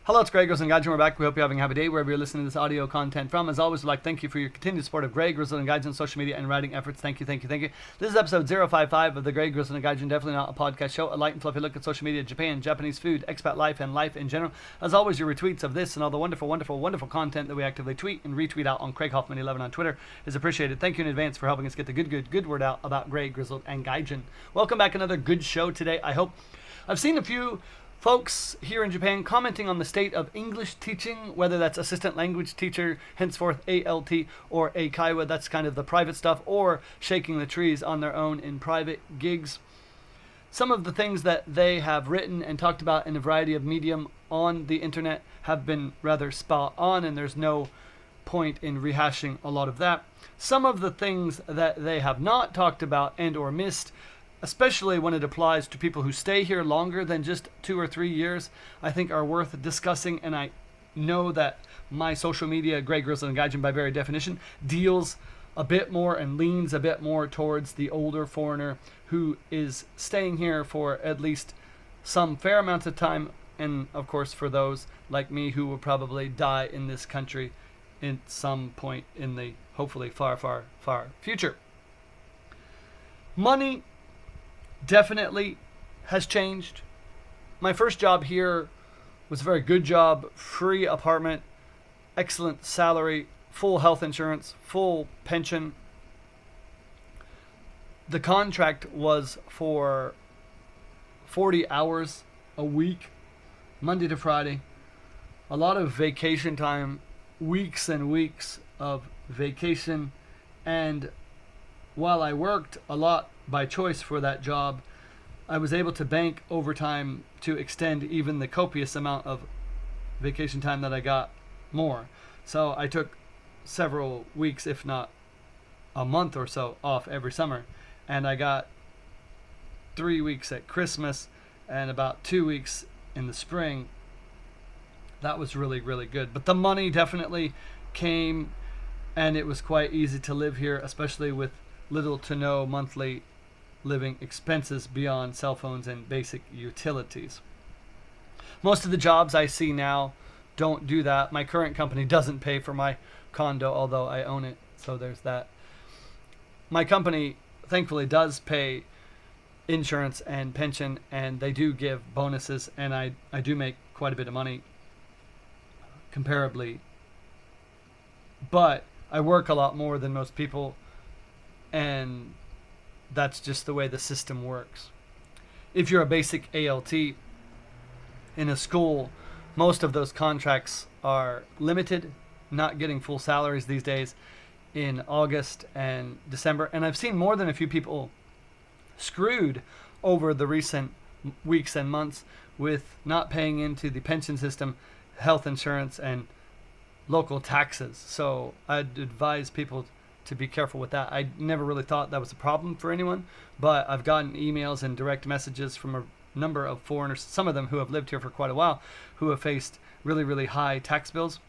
Hello, it's Greg Grizzled and Gaijin. We're back. We hope you're having a happy day wherever you're listening to this audio content from. As always, we'd like to thank you for your continued support of Greg Grizzled and Gaijin on social media and writing efforts. Thank you. This is episode 055 of the Greg Grizzled and Gaijin, definitely not a podcast show. A light and fluffy look at social media, Japan, Japanese food, expat life, and life in general. As always, your retweets of this and all the wonderful content that we actively tweet and retweet out on Craig Hoffman 11 on Twitter is appreciated. Thank you in advance for helping us get the good word out about Greg Grizzled and Gaijin. Welcome back. Another good show today, I hope. I've seen a few folks here in Japan commenting on the state of English teaching, whether that's assistant language teacher, henceforth ALT, or Eikaiwa, that's kind of the private stuff, or shaking the trees on their own in private gigs. Some of the things that they have written and talked about in a variety of medium on the internet have been rather spot on, and there's no point in rehashing a lot of that. Some of the things that they have not talked about and or missed, especially when it applies to people who stay here longer than just 2 or 3 years, I think are worth discussing. And I know that my social media, Greg Grizzled and Gaijin by very definition, deals a bit more and leans a bit more towards the older foreigner who is staying here for at least some fair amounts of time. And of course, for those like me who will probably die in this country at some point in the hopefully far future. Money definitely has changed. My first job here was a very good job, free apartment, excellent salary, full health insurance, full pension. The contract was for 40 hours a week, Monday to Friday. A lot of vacation time, weeks and weeks of vacation. And while I worked a lot by choice for that job, I was able to bank overtime to extend even the copious amount of vacation time that I got more. So I took several weeks, if not a month or so, off every summer. And I got 3 weeks at Christmas and about 2 weeks in the spring. That was really good. But the money definitely came, and it was quite easy to live here, especially with little to no monthly living expenses beyond cell phones and basic utilities. Most of the jobs I see now don't do that. My current company doesn't pay for my condo, although I own it, so there's that. My company thankfully does pay insurance and pension, and they do give bonuses, and I do make quite a bit of money comparably. But I work a lot more than most people, and that's just the way the system works. If you're a basic ALT in a school, most of those contracts are limited, not getting full salaries these days in August and December. And I've seen more than a few people screwed over the recent weeks and months with not paying into the pension system, health insurance, and local taxes. So I'd advise people to be careful with that. I never really thought that was a problem for anyone, but I've gotten emails and direct messages from a number of foreigners, some of them who have lived here for quite a while, who have faced really high tax bills,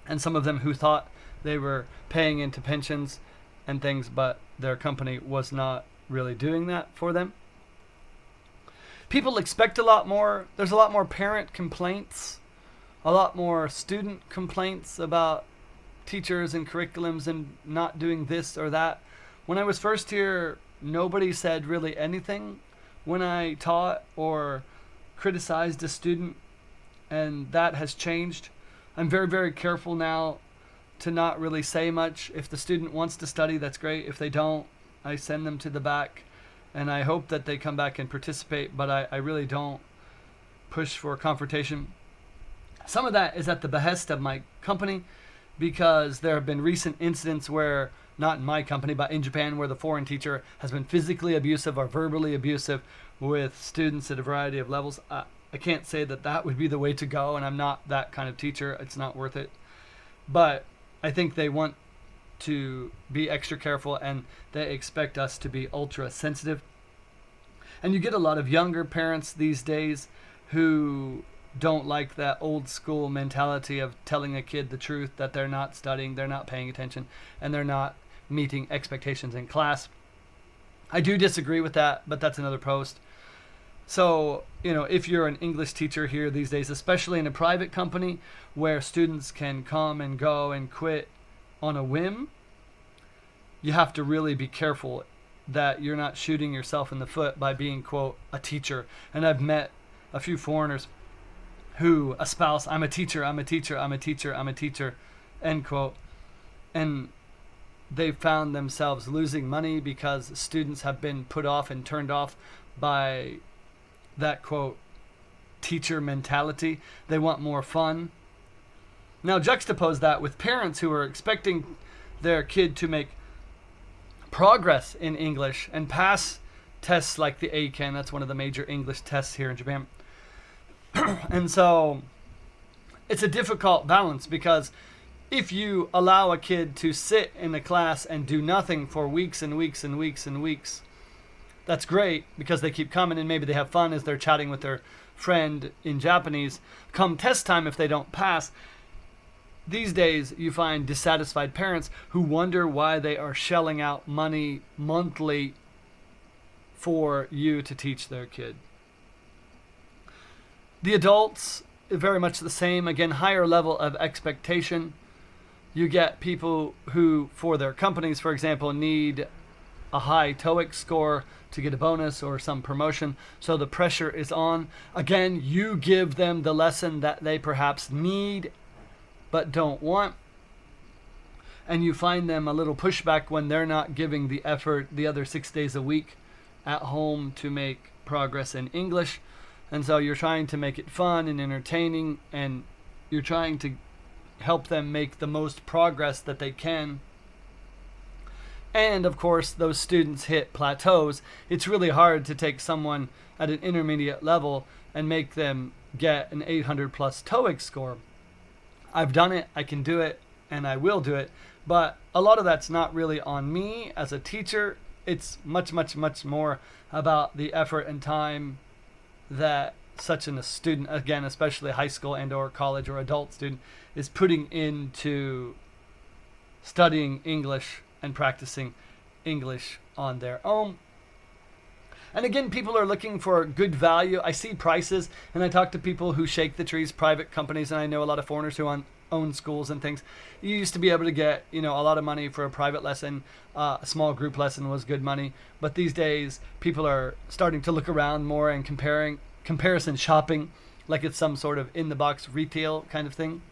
and some of them who thought they were paying into pensions and things, but their company was not really doing that for them. People expect a lot more. There's a lot more parent complaints, a lot more student complaints about teachers and curriculums and not doing this or that. When I was first here, nobody said really anything when I taught or criticized a student, and that has changed. I'm very careful now to not really say much. If the student wants to study, that's great. If they don't, I send them to the back, and I hope that they come back and participate, but I really don't push for confrontation. Some of that is at the behest of my company, because there have been recent incidents where, not in my company, but in Japan, where the foreign teacher has been physically abusive or verbally abusive with students at a variety of levels. I can't say that would be the way to go, and I'm not that kind of teacher. It's not worth it. But I think they want to be extra careful, and they expect us to be ultra sensitive. And you get a lot of younger parents these days who don't like that old school mentality of telling a kid the truth, that they're not studying, they're not paying attention, and they're not meeting expectations in class. I do disagree with that, but that's another post. So, if you're an English teacher here these days, especially in a private company where students can come and go and quit on a whim, you have to really be careful that you're not shooting yourself in the foot by being, quote, a teacher. And I've met a few foreigners who espouse, I'm a teacher, I'm a teacher, I'm a teacher, I'm a teacher, end quote. And they found themselves losing money because students have been put off and turned off by that, quote, teacher mentality. They want more fun. Now juxtapose that with parents who are expecting their kid to make progress in English and pass tests like the ACAN. That's one of the major English tests here in Japan. And so it's a difficult balance, because if you allow a kid to sit in a class and do nothing for weeks and weeks and weeks and weeks, that's great because they keep coming and maybe they have fun as they're chatting with their friend in Japanese. Come test time, if they don't pass, these days you find dissatisfied parents who wonder why they are shelling out money monthly for you to teach their kid. The adults, very much the same. Again, higher level of expectation. You get people who, for their companies, for example, need a high TOEIC score to get a bonus or some promotion. So the pressure is on. Again, you give them the lesson that they perhaps need but don't want. And you find them a little pushback when they're not giving the effort the other 6 days a week at home to make progress in English. And so you're trying to make it fun and entertaining, and you're trying to help them make the most progress that they can. And of course, those students hit plateaus. It's really hard to take someone at an intermediate level and make them get an 800 plus TOEIC score. I've done it, I can do it, and I will do it. But a lot of that's not really on me as a teacher. It's much, much, much more about the effort and time that such a student, again, especially high school and or college or adult student, is putting into studying English and practicing English on their own. And again, people are looking for good value. I see prices, and I talk to people who shake the trees, private companies, and I know a lot of foreigners who own schools and things. You used to be able to get, a lot of money for a private lesson. A small group lesson was good money. But these days, people are starting to look around more and comparison shopping, like it's some sort of in-the-box retail kind of thing.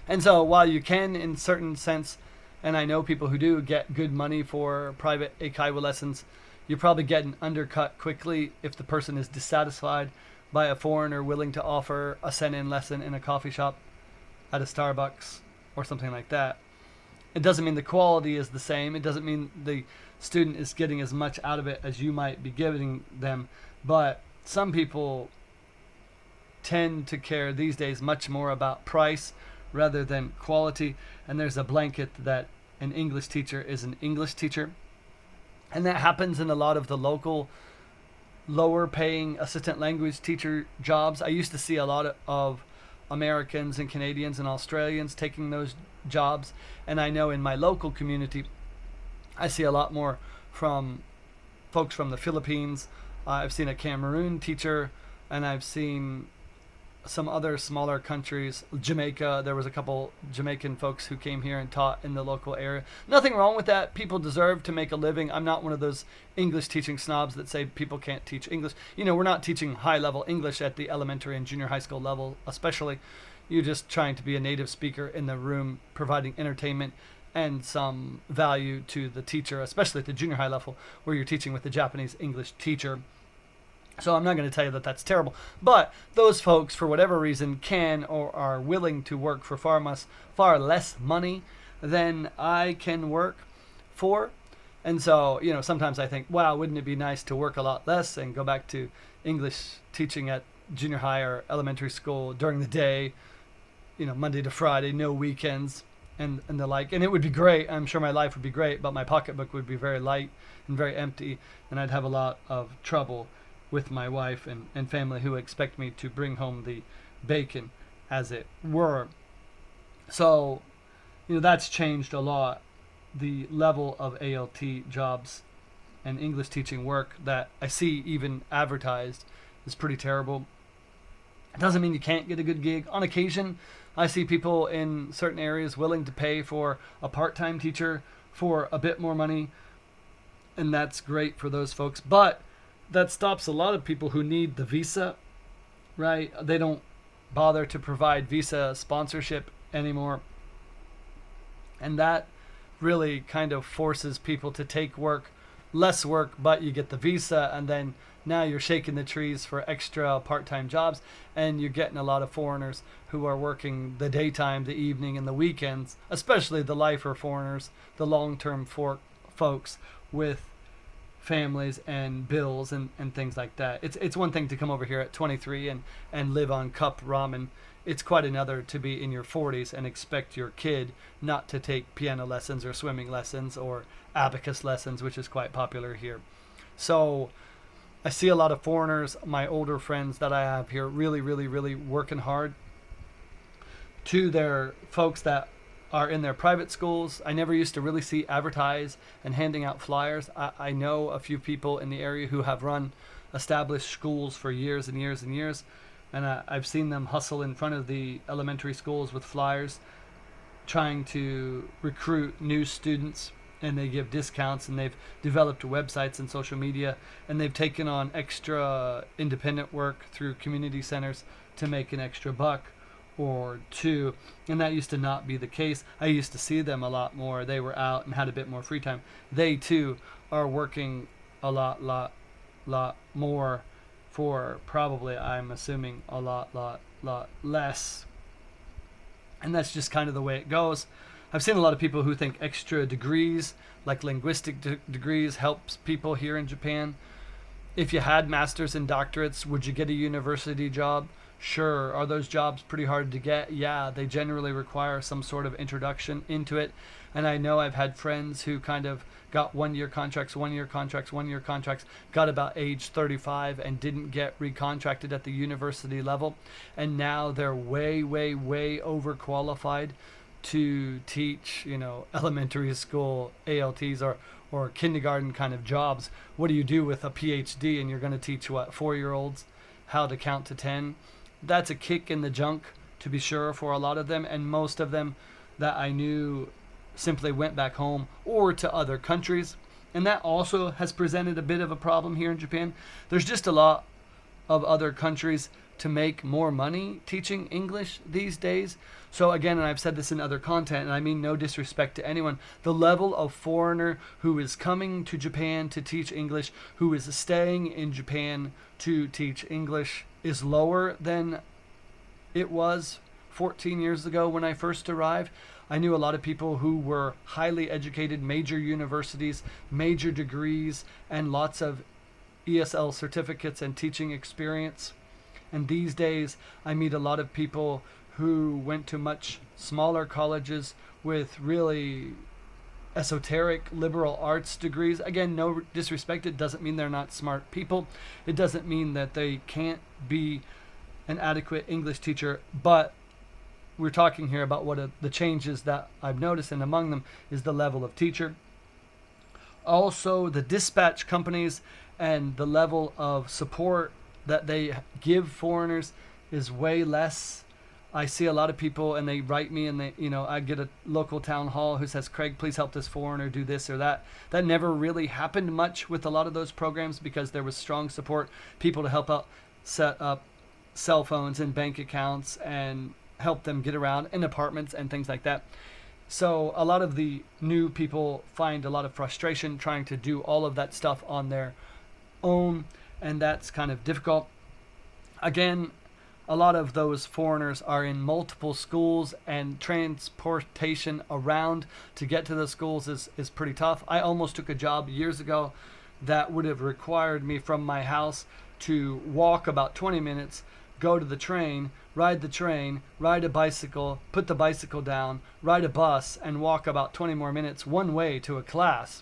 And so while you can, in certain sense, and I know people who do get good money for private eikaiwa lessons, you probably get an undercut quickly if the person is dissatisfied by a foreigner willing to offer a send-in lesson in a coffee shop at a Starbucks or something like that. It doesn't mean the quality is the same. It doesn't mean the student is getting as much out of it as you might be giving them. But some people tend to care these days much more about price rather than quality. And there's a blanket that an English teacher is an English teacher. And that happens in a lot of the local lower paying assistant language teacher jobs. I used to see a lot of Americans and Canadians and Australians taking those jobs. And I know in my local community, I see a lot more from folks from the Philippines. I've seen a Cameroon teacher, and I've seen some other smaller countries. Jamaica, there was a couple Jamaican folks who came here and taught in the local area. Nothing wrong with that. People deserve to make a living. I'm not one of those English teaching snobs that say people can't teach English. We're not teaching high-level English at the elementary and junior high school level, especially. You're just trying to be a native speaker in the room, providing entertainment and some value to the teacher, especially at the junior high level where you're teaching with the Japanese English teacher. So I'm not going to tell you that that's terrible. But those folks, for whatever reason, can or are willing to work for far less money than I can work for. And so, sometimes I think, wow, wouldn't it be nice to work a lot less and go back to English teaching at junior high or elementary school during the day, Monday to Friday, no weekends and the like. And it would be great. I'm sure my life would be great, but my pocketbook would be very light and very empty, and I'd have a lot of trouble with my wife and family who expect me to bring home the bacon, as it were. So, that's changed a lot, the level of ALT jobs and English teaching work that I see even advertised is pretty terrible. It doesn't mean you can't get a good gig. On occasion, I see people in certain areas willing to pay for a part-time teacher for a bit more money, and that's great for those folks. But that stops a lot of people who need the visa, right? They don't bother to provide visa sponsorship anymore. And that really kind of forces people to take less work, but you get the visa, and then now you're shaking the trees for extra part-time jobs, and you're getting a lot of foreigners who are working the daytime, the evening, and the weekends, especially the lifer foreigners, the long-term folks with families and bills and things like that. It's one thing to come over here at 23 and live on cup ramen. It's quite another to be in your 40s and expect your kid not to take piano lessons or swimming lessons or abacus lessons, which is quite popular here. So I see a lot of foreigners, my older friends that I have here, really, really, really working hard. To their folks that are in their private schools, I never used to really see advertise and handing out flyers. I know a few people in the area who have run established schools for years and years and years, and I've seen them hustle in front of the elementary schools with flyers, trying to recruit new students, and they give discounts, and they've developed websites and social media, and they've taken on extra independent work through community centers to make an extra buck or two, and that used to not be the case. I used to see them a lot more. They were out and had a bit more free time. They too are working a lot more for probably, I'm assuming, a lot less. And that's just kind of the way it goes. I've seen a lot of people who think extra degrees, like linguistic degrees, helps people here in Japan. If you had masters and doctorates, would you get a university job? Sure. Are those jobs pretty hard to get? Yeah, they generally require some sort of introduction into it. And I know I've had friends who kind of got one-year contracts, got about age 35 and didn't get recontracted at the university level. And now they're way overqualified to teach, elementary school ALTs or kindergarten kind of jobs. What do you do with a PhD and you're going to teach 4-year-olds how to count to 10? That's a kick in the junk, to be sure, for a lot of them, and most of them that I knew simply went back home or to other countries, and that also has presented a bit of a problem here in Japan. There's just a lot of other countries to make more money teaching English these days. So again, and I've said this in other content, and I mean no disrespect to anyone, the level of foreigner who is coming to Japan to teach English, who is staying in Japan to teach English, is lower than it was 14 years ago when I first arrived. I knew a lot of people who were highly educated, major universities, major degrees, and lots of ESL certificates and teaching experience. And these days, I meet a lot of people who went to much smaller colleges with really esoteric liberal arts degrees. Again, no disrespect. It doesn't mean they're not smart people. It doesn't mean that they can't be an adequate English teacher. But we're talking here about the changes that I've noticed, and among them is the level of teacher. Also, the dispatch companies and the level of support that they give foreigners is way less. I see a lot of people and they write me and I get a local town hall who says, Craig, please help this foreigner do this or that. That never really happened much with a lot of those programs because there was strong support, people to help out set up cell phones and bank accounts and help them get around in apartments and things like that. So a lot of the new people find a lot of frustration trying to do all of that stuff on their own, and that's kind of difficult. Again, a lot of those foreigners are in multiple schools, and transportation around to get to the schools is pretty tough. I almost took a job years ago that would have required me from my house to walk about 20 minutes, go to the train, ride a bicycle, put the bicycle down, ride a bus, and walk about 20 more minutes one way to a class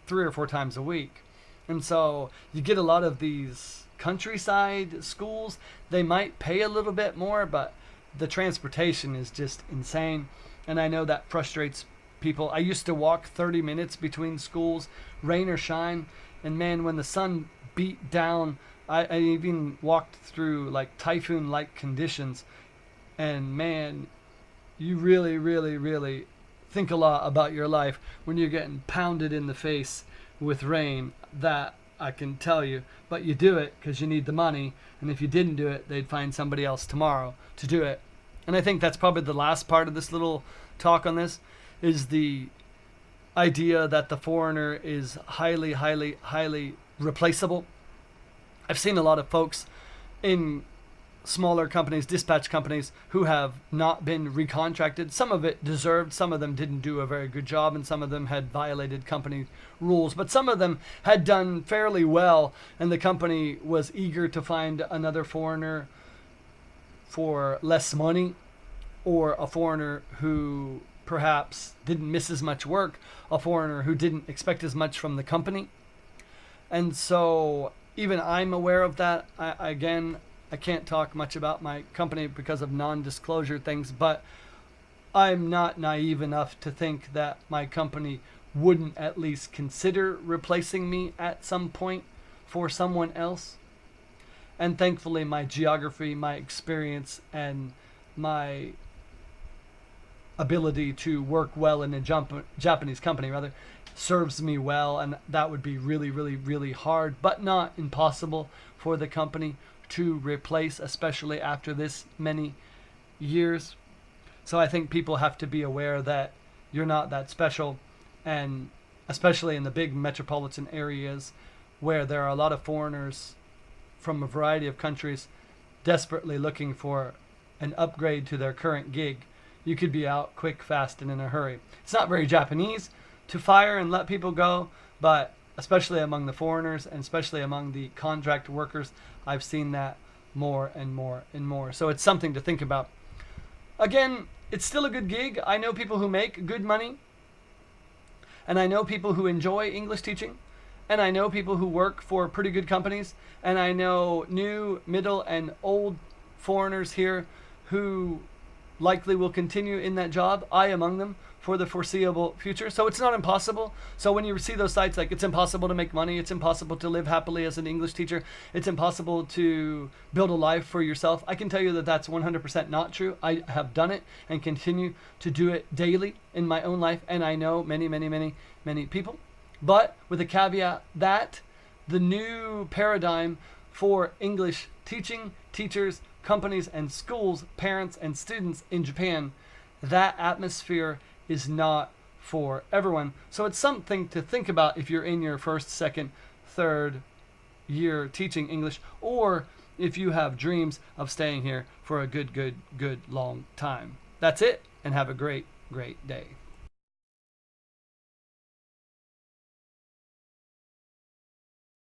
3 or 4 times a week. And so you get a lot of these countryside schools. They might pay a little bit more, but the transportation is just insane. And I know that frustrates people. I used to walk 30 minutes between schools, rain or shine. And man, when the sun beat down, I even walked through like typhoon-like conditions. And man, you really, really, really think a lot about your life when you're getting pounded in the face with rain. That I can tell you. But you do it because you need the money. And if you didn't do it, they'd find somebody else tomorrow to do it. And I think that's probably the last part of this little talk on this, is the idea that the foreigner is highly, highly, highly replaceable. I've seen a lot of folks in smaller companies, dispatch companies, who have not been recontracted. Some of it deserved, some of them didn't do a very good job, and some of them had violated company rules. But some of them had done fairly well, and the company was eager to find another foreigner for less money, or a foreigner who perhaps didn't miss as much work, a foreigner who didn't expect as much from the company. And so even I'm aware of that. I can't talk much about my company because of non-disclosure things, but I'm not naive enough to think that my company wouldn't at least consider replacing me at some point for someone else. And thankfully, my geography, my experience, and my ability to work well in a Japanese company, serves me well. And that would be really, really, really hard, but not impossible for the company to replace, especially after this many years. So I think people have to be aware that you're not that special, and especially in the big metropolitan areas where there are a lot of foreigners from a variety of countries desperately looking for an upgrade to their current gig. You could be out quick, fast, and in a hurry. It's not very Japanese to fire and let people go, but especially among the foreigners and especially among the contract workers, I've seen that more and more and more. So it's something to think about. Again, it's still a good gig. I know people who make good money, and I know people who enjoy English teaching, and I know people who work for pretty good companies, and I know new, middle, and old foreigners here who likely will continue in that job, I among them, for the foreseeable future. So it's not impossible. So when you see those sites like it's impossible to make money, it's impossible to live happily as an English teacher, it's impossible to build a life for yourself, I can tell you that that's 100% not true. I have done it and continue to do it daily in my own life, and I know many, many, many, many people. But with a caveat that the new paradigm for English teaching, teachers, companies, and schools, parents, and students in Japan, that atmosphere is not for everyone. So it's something to think about if you're in your first, second, third year teaching English, or if you have dreams of staying here for a good long time. That's it, and have a great day.